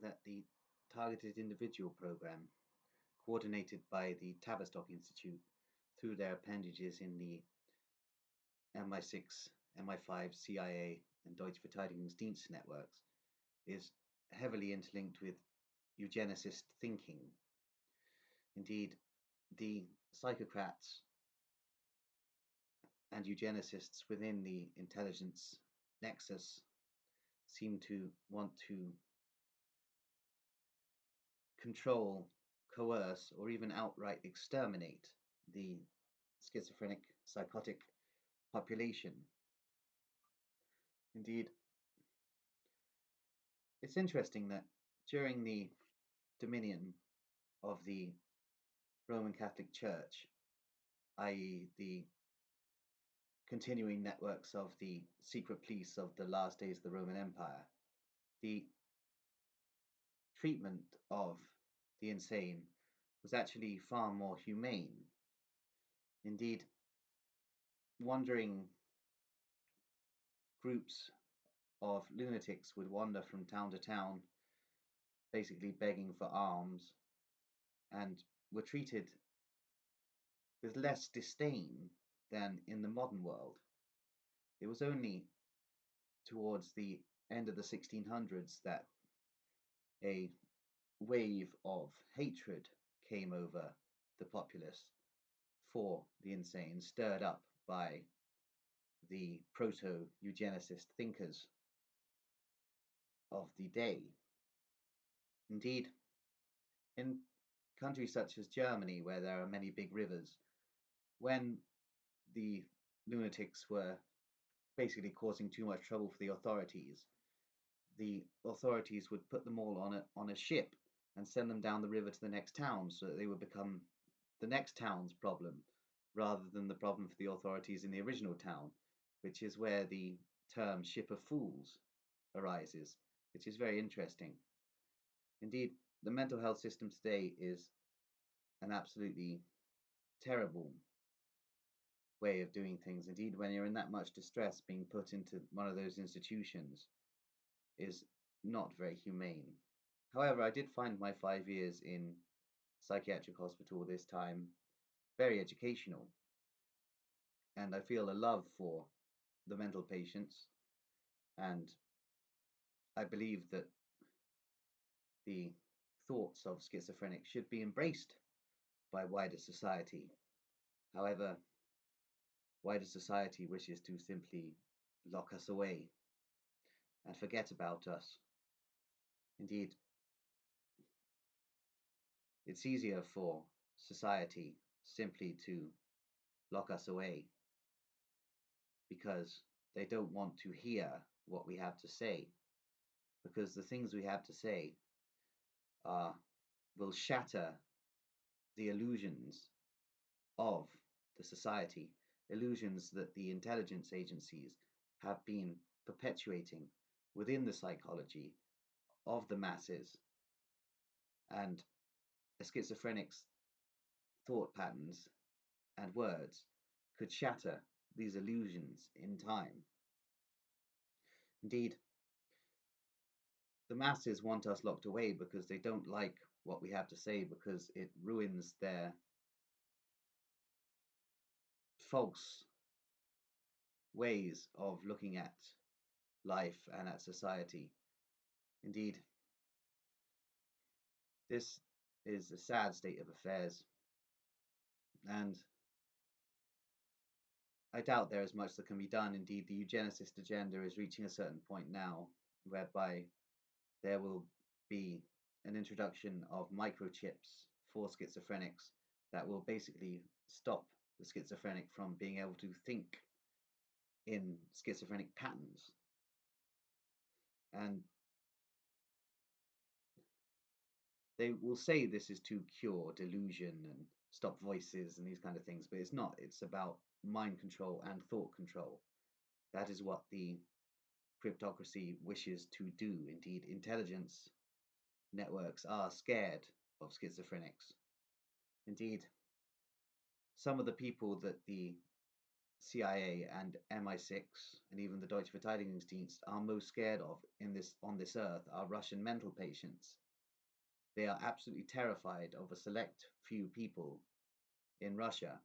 that the Targeted Individual Program, coordinated by the Tavistock Institute through their appendages in the MI6, MI5, CIA, and Deutsche Verteidigungsdienst networks, is heavily interlinked with eugenicist thinking. Indeed, the psychocrats and eugenicists within the intelligence nexus seem to want to control, coerce, or even outright exterminate the schizophrenic, psychotic population. Indeed, it's interesting that during the dominion of the Roman Catholic Church, i.e. the continuing networks of the secret police of the last days of the Roman Empire, the treatment of the insane was actually far more humane. Indeed, wandering groups of lunatics would wander from town to town, basically begging for alms, and were treated with less disdain than in the modern world. It was only towards the end of the 1600s that a wave of hatred came over the populace for the insane, stirred up by the proto-eugenicist thinkers of the day. Indeed, in countries such as Germany, where there are many big rivers, when the lunatics were basically causing too much trouble for the authorities would put them all on a ship and send them down the river to the next town, so that they would become the next town's problem rather than the problem for the authorities in the original town, which is where the term ship of fools arises, which is very interesting. Indeed, the mental health system today is an absolutely terrible way of doing things. Indeed, when you're in that much distress, being put into one of those institutions is not very humane. However, I did find my 5 years in psychiatric hospital this time very educational, and I feel a love for the mental patients, and I believe that the thoughts of schizophrenics should be embraced by wider society. However, wider society wishes to simply lock us away and forget about us. Indeed, it's easier for society simply to lock us away because they don't want to hear what we have to say, because the things we have to say will shatter the illusions of the society, illusions that the intelligence agencies have been perpetuating within the psychology of the masses, and a schizophrenic's thought patterns and words could shatter these illusions in time. Indeed, the masses want us locked away because they don't like what we have to say, because it ruins their false ways of looking at life and at society. Indeed, this is a sad state of affairs, and I doubt there is much that can be done. Indeed, the eugenicist agenda is reaching a certain point now whereby there will be an introduction of microchips for schizophrenics that will basically stop the schizophrenic from being able to think in schizophrenic patterns. And they will say this is to cure delusion and stop voices and these kind of things, but it's not. It's about mind control and thought control. That is what the cryptocracy wishes to do. Indeed, intelligence networks are scared of schizophrenics. Indeed, some of the people that the CIA and MI6 and even the Deutsche Verteidigungsdienst are most scared of on this earth are Russian mental patients. They are absolutely terrified of a select few people in Russia,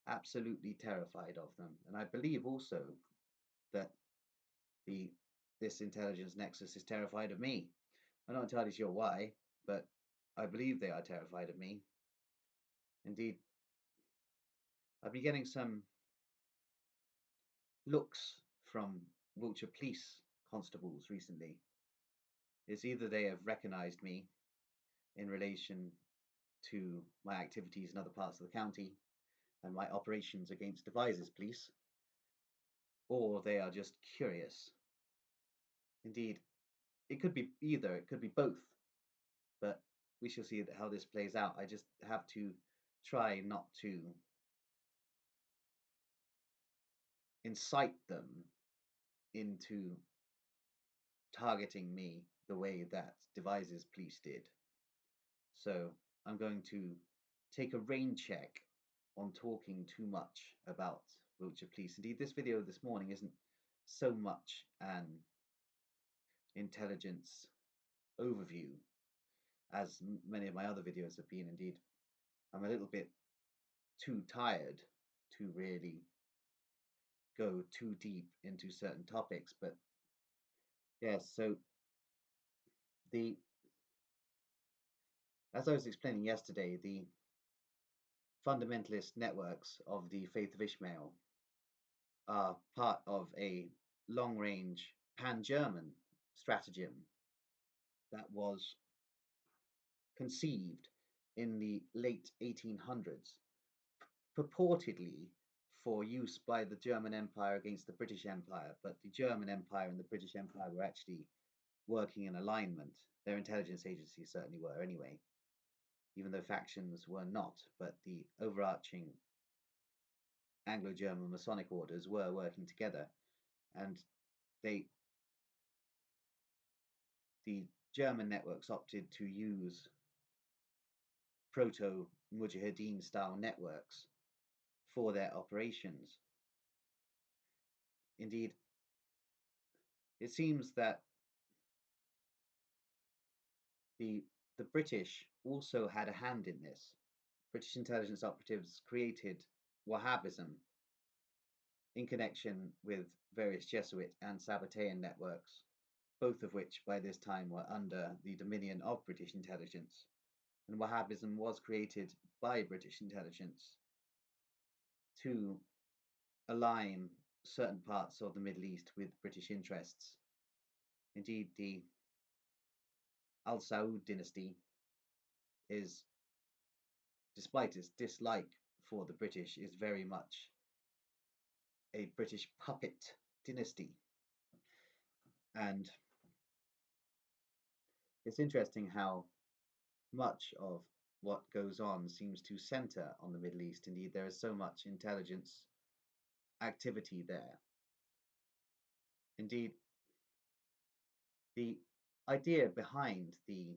absolutely terrified of them. And I believe also that this intelligence nexus is terrified of me. I'm not entirely sure why, but I believe they are terrified of me. Indeed, I've been getting some looks from Wiltshire police constables recently. It's either they have recognized me in relation to my activities in other parts of the county and my operations against Devizes police, or they are just curious. Indeed, it could be either, it could be both, but we shall see how this plays out. I just have to try not to incite them into targeting me the way that Devizes police did. So I'm going to take a rain check on talking too much about Wiltshire police. Indeed, this video this morning isn't so much an intelligence overview as many of my other videos have been. Indeed, I'm a little bit too tired to really go too deep into certain topics, but yes, so as I was explaining yesterday, the fundamentalist networks of the Faith of Ishmael are part of a long-range pan-German stratagem that was conceived in the late 1800s, purportedly for use by the German Empire against the British Empire, but the German Empire and the British Empire were actually working in alignment. Their intelligence agencies certainly were anyway, even though factions were not, but the overarching Anglo-German Masonic orders were working together, and the German networks opted to use proto-Mujahideen style networks for their operations. Indeed, it seems that the British also had a hand in this. British intelligence operatives created Wahhabism in connection with various Jesuit and Sabbatean networks, both of which by this time were under the dominion of British intelligence. And Wahhabism was created by British intelligence to align certain parts of the Middle East with British interests. Indeed, the Al Saud dynasty is, despite its dislike for the British, is very much a British puppet dynasty. And it's interesting how much of what goes on seems to center on the Middle East. Indeed, there is so much intelligence activity there. Indeed, the idea behind the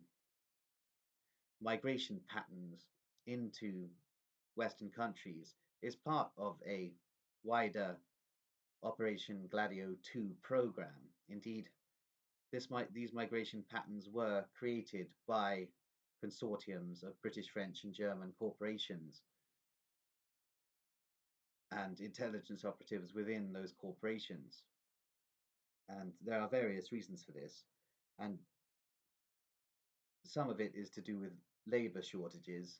migration patterns into Western countries is part of a wider Operation Gladio 2 program. Indeed, these migration patterns were created by consortiums of British, French, and German corporations and intelligence operatives within those corporations. And there are various reasons for this. And some of it is to do with labor shortages,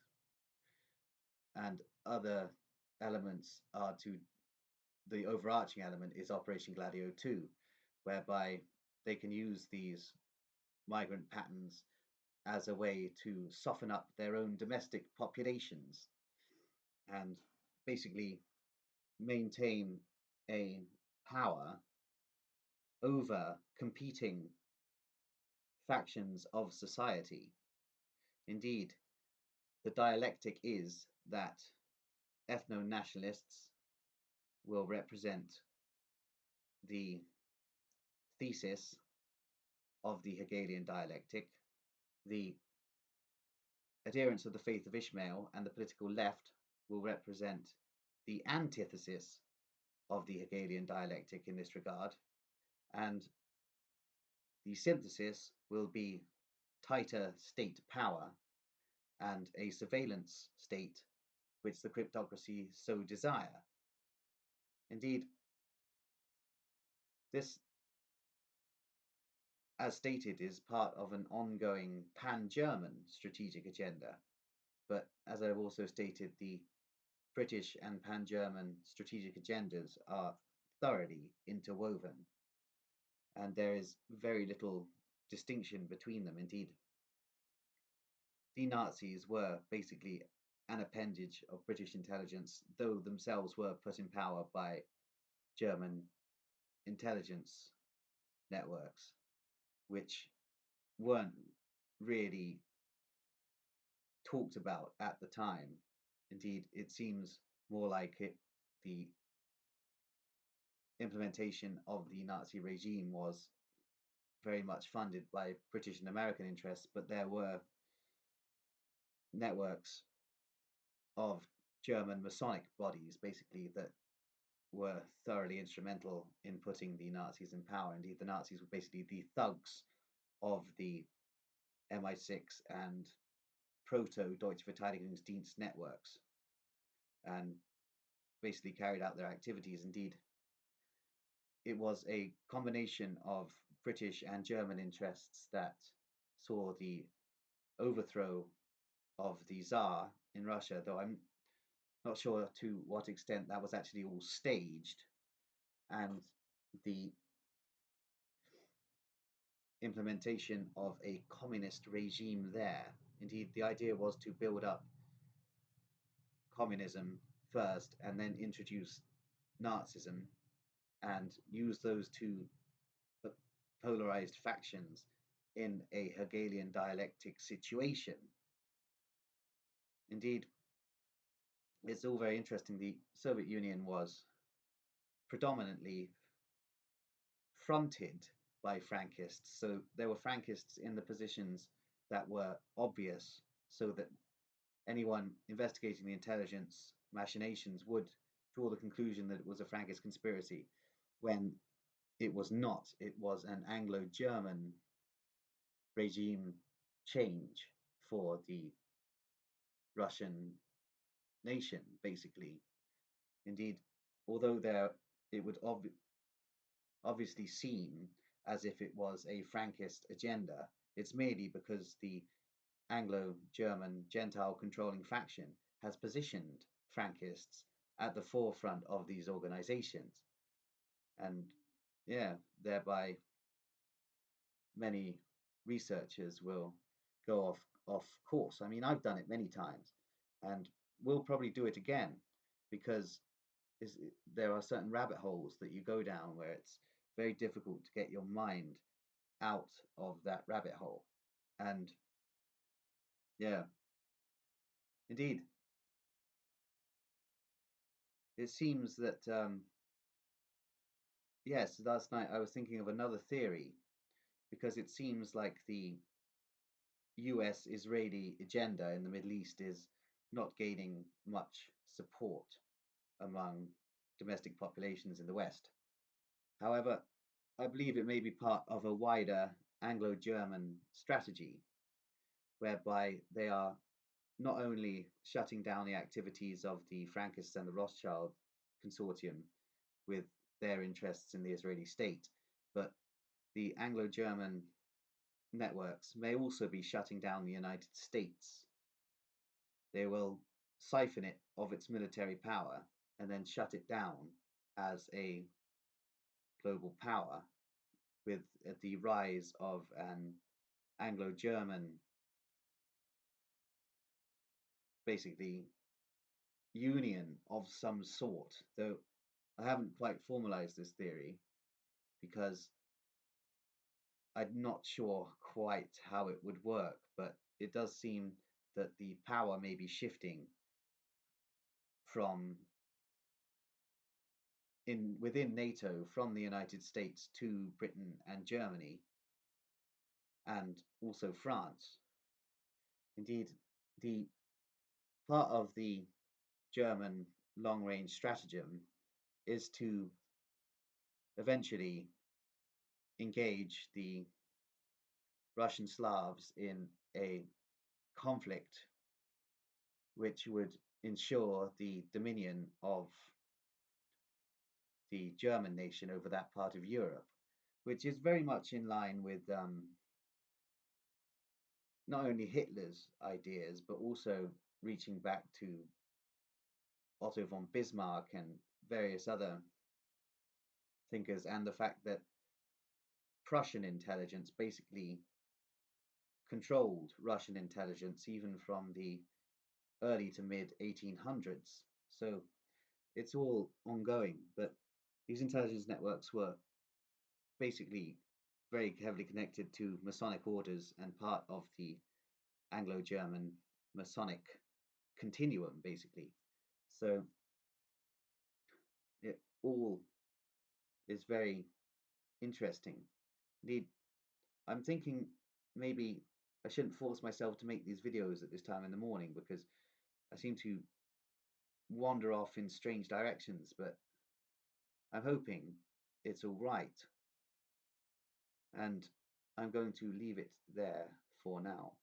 and other elements are to the overarching element is Operation Gladio 2, whereby they can use these migrant patterns as a way to soften up their own domestic populations and basically maintain a power over competing factions of society. Indeed, the dialectic is that ethno-nationalists will represent the thesis of the Hegelian dialectic, the adherents of the Faith of Ishmael and the political left will represent the antithesis of the Hegelian dialectic in this regard, and the synthesis will be tighter state power and a surveillance state which the cryptocracy so desire. Indeed, this, as stated, is part of an ongoing pan-German strategic agenda. But as I've also stated, the British and pan-German strategic agendas are thoroughly interwoven, and there is very little distinction between them. Indeed, the Nazis were basically an appendage of British intelligence, though themselves were put in power by German intelligence networks, which weren't really talked about at the time. Indeed, it seems more like the implementation of the Nazi regime was very much funded by British and American interests, but there were networks of German Masonic bodies, basically, that were thoroughly instrumental in putting the Nazis in power. Indeed, the Nazis were basically the thugs of the MI6 and proto-Deutsche Verteidigungsdienst networks, and basically carried out their activities. Indeed, it was a combination of British and German interests that saw the overthrow of the Tsar in Russia, though I'm not sure to what extent that was actually all staged, and the implementation of a communist regime there. Indeed, the idea was to build up communism first and then introduce Nazism and use those two polarized factions in a Hegelian dialectic situation. Indeed, it's all very interesting. The Soviet Union was predominantly fronted by Frankists, so there were Frankists in the positions that were obvious, so that anyone investigating the intelligence machinations would draw the conclusion that it was a Frankist conspiracy, when it was not. It was an Anglo-German regime change for the Russian nation, basically. Indeed, although it would obviously seem as if it was a Frankist agenda, it's merely because the Anglo-German Gentile controlling faction has positioned Frankists at the forefront of these organizations. And yeah, thereby many researchers will go off course. I mean, I've done it many times, and we'll probably do it again, because there are certain rabbit holes that you go down where it's very difficult to get your mind out of that rabbit hole. And yeah, indeed, it seems that yes, last night I was thinking of another theory, because it seems like the US-Israeli agenda in the Middle East is not gaining much support among domestic populations in the West. However, I believe it may be part of a wider Anglo-German strategy, whereby they are not only shutting down the activities of the Frankists and the Rothschild consortium with their interests in the Israeli state, but the Anglo-German networks may also be shutting down the United States. They will siphon it of its military power and then shut it down as a global power, with the rise of an Anglo-German, basically, union of some sort. Though I haven't quite formalized this theory, because I'm not sure quite how it would work, but it does seem that the power may be shifting from within NATO, from the United States to Britain and Germany, and also France. Indeed, the part of the German long-range stratagem is to eventually engage the Russian Slavs in a conflict which would ensure the dominion of the German nation over that part of Europe, which is very much in line with not only Hitler's ideas, but also reaching back to Otto von Bismarck and various other thinkers, and the fact that Prussian intelligence basically controlled Russian intelligence even from the early to mid 1800s. So it's all ongoing, but these intelligence networks were basically very heavily connected to Masonic orders and part of the Anglo-German Masonic continuum, basically. So it all is very interesting. Indeed, I'm thinking maybe I shouldn't force myself to make these videos at this time in the morning because I seem to wander off in strange directions, but I'm hoping it's all right. And I'm going to leave it there for now.